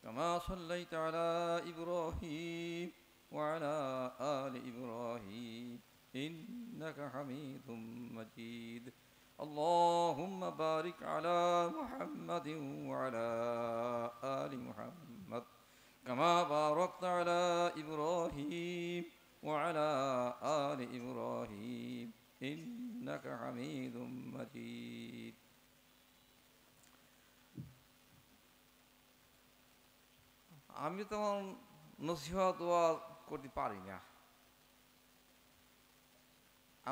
كما صليت على إبراهيم وعلى آل إبراهيم إنك حميد مجيد. اللهم بارك على محمد وعلى آل محمد كما باركت على إبراهيم وعلى آل إبراهيم إنك حميد مجيد. আমি তো নসিহত ওয়াজ করতে পারি না।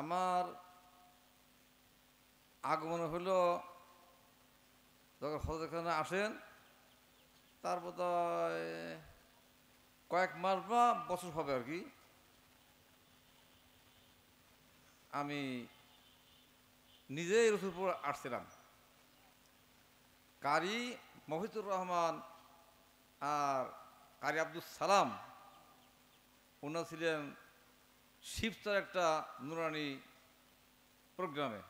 আমার আগমন হলো যখন হজরতখানে আসেন, তারপর কয়েক মাস বা বছর হবে আর কি, আমি নিজেই রসুলপুর আসছিলাম। কারি মহিতুর রহমান আর কারি আব্দুল সালাম ওনারা ছিলেন শিবতার একটা নুরানি প্রোগ্রামে।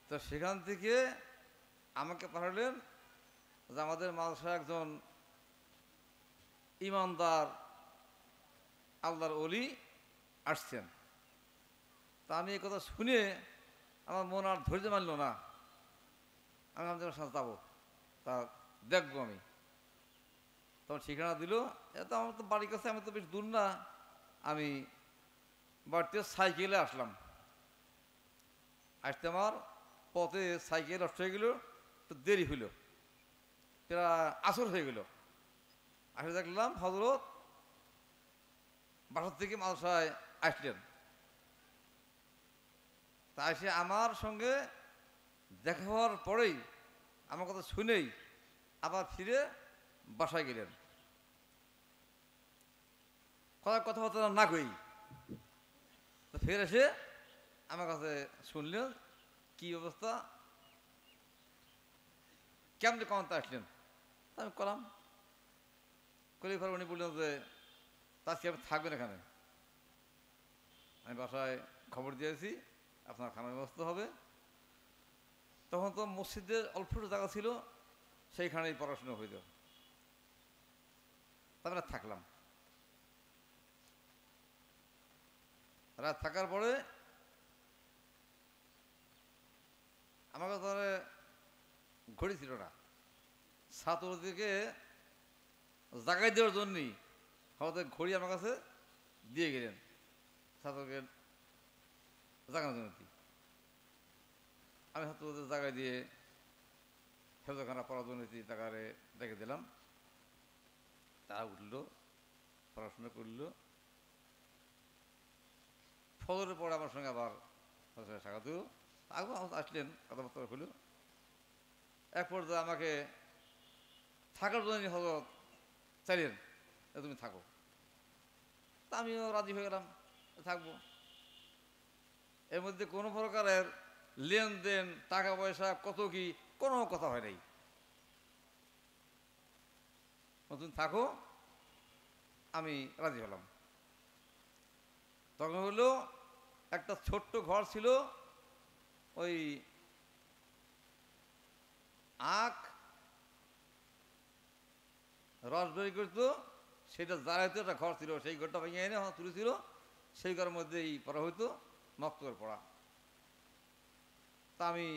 তো সেখান থেকে আমাকে পাঠালেন যে আমাদের মাদ্রাসায় একজন ইমানদার আল্লাহর ওলি আসছেন। তা আমি এই কথা শুনে আমার মন আর ধৈর্য মানল না। আমি আমাদের সাথে যাবো, তা দেখবো আমি। তখন ঠিকানা দিল। এত আমার তো বাড়ির কাছে, আমি তো বেশ দূর না, আমি বাড়িতে সাইকেলে আসলাম। আসতে আমার পথে সাইকেল নষ্ট হয়ে গেল, তো দেরি হইল, প্রায় আসর হয়ে গেল। আসে দেখলাম হজরত বাসার থেকে মাদ্রাসায় আসলেন। তা এসে আমার সঙ্গে দেখা হওয়ার পরেই আমার কথা শুনেই আবার ফিরে বাসায় গেলেন। কথাবার্তা না কই, তো ফের এসে আমার কাছে শুনলেন কি অবস্থা, কেমনি কমতে আসলেন। তা আমি করলাম, করে পর উনি বললেন যে আজকে আপনি থাকবেন এখানে। আমি বাসায় খবর দিয়েছি আপনার খানার ব্যবস্থা হবে। তখন তো মসজিদের অল্প জায়গা ছিল, সেইখানেই পড়াশোনা হইল। তারপরে থাকলাম। রাত থাকার পরে আমার কাছে ঘড়ি ছিল না। ছাত্রদেরকে জাগাই দেওয়ার জন্যই হয়তো ঘড়ি আমার কাছে দিয়ে গেলেন, ছাত্রকে জাগানোর জন্য। আমি ছাত্রদের জাগাই দিয়ে হেফজখানা পড়ার জন্য তাকারে রেখে দিলাম। তারা উঠলো, পড়াশোনা করলো। ফজরের পরে আমার সঙ্গে আবার সাক্ষাৎ আসলেন, কথাবার্তা হলো। এক পর্যায়ে আমাকে থাকার জন্য হজরত চাইলেন তুমি থাকো। তা আমিও রাজি হয়ে গেলাম, থাকবো। এর মধ্যে কোনো প্রকারের লেনদেন, টাকা পয়সা কত কি কোনো কথা হয় নাই। তুমি থাকো, আমি রাজি হলাম। তখন হলো একটা ছোট্ট ঘর ছিল, ওই আখ রস বেরি করতো, সেটা জ্বালাইতো একটা ঘর ছিল। সেই ঘরটা ভেঙে এনে আমার তুলেছিল, সেই ঘরের মধ্যেই পড়া হইতো, মক্তবের পড়া। তা আমি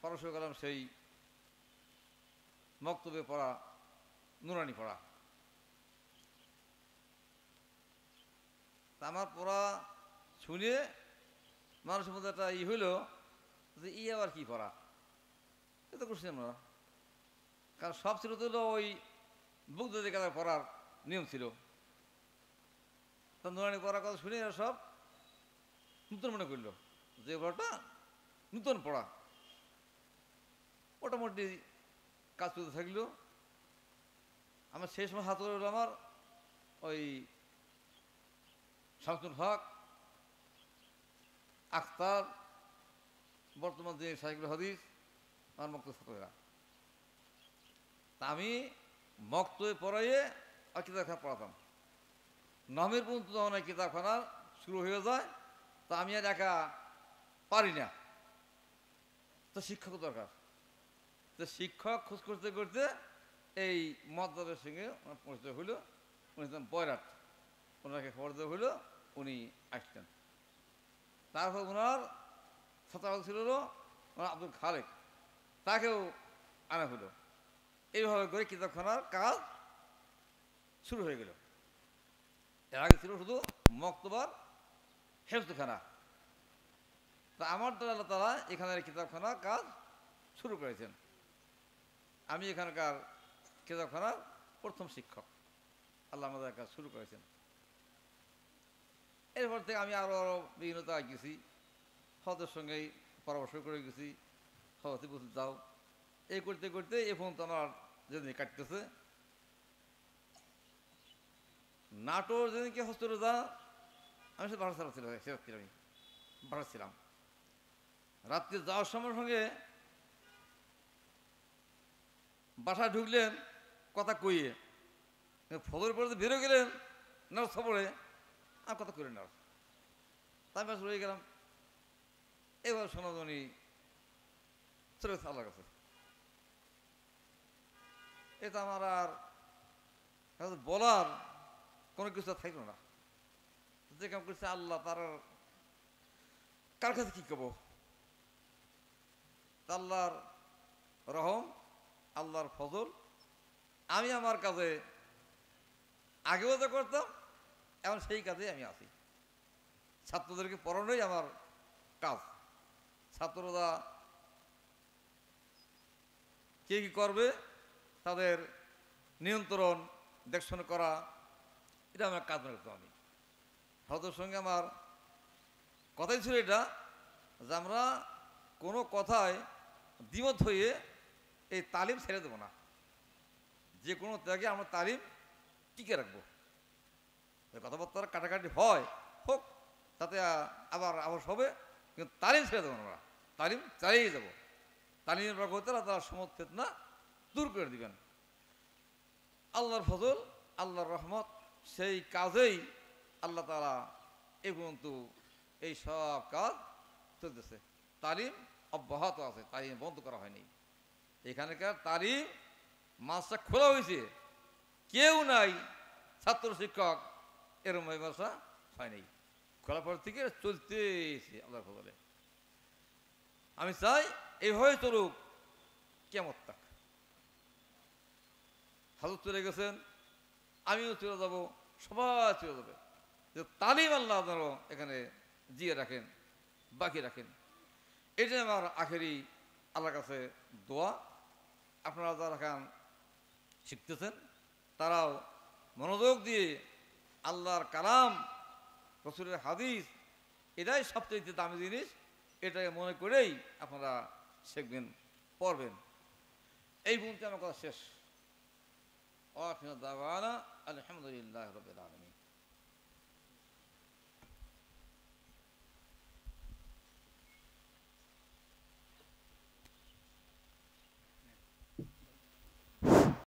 পড়াশোনা করলাম সেই মক্তবে পড়া, নুরানি পড়া। তা আমার পড়া শুনে মানুষের মধ্যে একটা হইল যে আবার কি পড়া, এ তো করছি আমরা। কারণ সব ছিল তো ওই বুক ধরে কাতার পড়ার নিয়ম ছিল। তা নুরানি পড়ার কথা শুনে এরা সব নূতন মনে করলো যে পড়াটা নূতন পড়া। মোটামুটি কাজ করতে থাকলো। আমার সেই সময় হাত হলো আমার ওই শামসুল হক, আখতার, বর্তমান যে সাইকুল হাদিস, আমার মক্তব ছাত্ররা। তা আমি মক্তবে পড়াইয়ে আর কিতাবখানা পড়াতাম। নামের পর্যন্ত যখন কিতাবখানা শুরু হয়ে যায়, তা আমি আর একা পারি না, তো শিক্ষক দরকার। তো শিক্ষক খোঁজ করতে করতে এই মদ্দারের সঙ্গে ওনার পরিচয় হইল, উনি ছিলেন বয়রাট, ওনাকে খবর দেওয়া হইল, উনি আসলেন। তারপর ওনার ছাত্র ছিল ওনার আব্দুল খালেক, তাকেও আনা হলো। এইভাবে করে কিতাবখানার কাজ শুরু হয়ে গেল। এর আগে ছিল শুধু মক্তবার হেফজখানা। তা আমার দ্বারা আল্লাহ তাআলা এখানের কিতাবখানার কাজ শুরু করেছেন। আমি এখানকার কিতাবখানার প্রথম শিক্ষক। আল্লাহ আমাদের কাজ শুরু করেছেন। এরপর থেকে আমি আরও বিভিন্ন জায়গায় গেছি, হজের সঙ্গেই পরামর্শ করে গেছি, হজতে বলতে যাও, এই করতে করতে এ পর্যন্ত আমার যেদিন কাটতেছে। নাটোর যেদিনকে হস্তরে যা, আমি সে বাসা ছিল, আমি বাসা ছিলাম। রাত্রে যাওয়ার সময় সঙ্গে বাসায় ঢুকলেন কথা কইয়ে, ফজর পরে বেরো গেলেন না সবরে, আর কথা কইলেন না, তাই বাস রয়ে গেলাম। এবার সোনাজনী চলে গেছে আল্লাহর কাছে। এটা আমার আর বলার কোনো কিছু থাকলো না, যে কাম করছে আল্লাহ, তার কার কাছে কি কব? আল্লাহর রহম, আল্লাহর ফজল। আমি আমার কাজে আগেও যা করতাম, এখন সেই কাজে আমি আছি। ছাত্রদেরকে পড়ানোই আমার কাজ। ছাত্ররা কে কি করবে তাদের নিয়ন্ত্রণ দেখশন করা, এটা আমার কাজ মনে করতাম। আমি হজরের সঙ্গে আমার কথাই ছিল এটা, যে আমরা কোনো কথায় দ্বিমত হয়ে এই তালিম ছেড়ে দেবো না। যে কোনো ত্যাগে আমরা তালিম টিকে রাখবো। কথাবার্তার কাটাকাটি হয় হোক, তাতে আবার আবার হবে, কিন্তু তালিম ছেড়ে দেবো না। আমরা তালিম চালিয়ে যাবো। তালিমের বরকতে তারা সমস্ত ফিতনা দূর করে দিবেন। আল্লাহর ফজল, আল্লাহর রহমত, সেই কাজেই আল্লাহ তাআলা এই পর্যন্ত এই সব কাজ চলতেছে। তালিম অব্যাহত আছে, তালিম বন্ধ করা হয়নি। এখানকার তালিম মাসটা খোলা হয়েছে, কেউ নাই ছাত্র শিক্ষক এরম ব্যবস্থা হয়নি। খোলা পর থেকে চলতেছে আল্লাহর ফজলে। আমি চাই এইভাবে চলুক কিয়ামত তাক। হাজত চলে গেছেন, আমিও চলে যাব, সবাই চলে যাবে। যে তালিম আল্লাহ আপনারও এখানে জিয়ে রাখেন, বাকি রাখেন, এটাই আমার আখেরি আল্লাহর কাছে দোয়া। আপনারা যারা এখন শিখতেছেন তারাও মনোযোগ দিয়ে আল্লাহর কালাম, রাসূলের হাদিস, এটাই সবচেয়ে দামি জিনিস, এটাকে মনে করেই আপনারা শিখবেন, পড়বেন। এই পর্যন্ত আমার কথা শেষ। আলহামদুলিল্লাহ রাব্বিল আলামিন।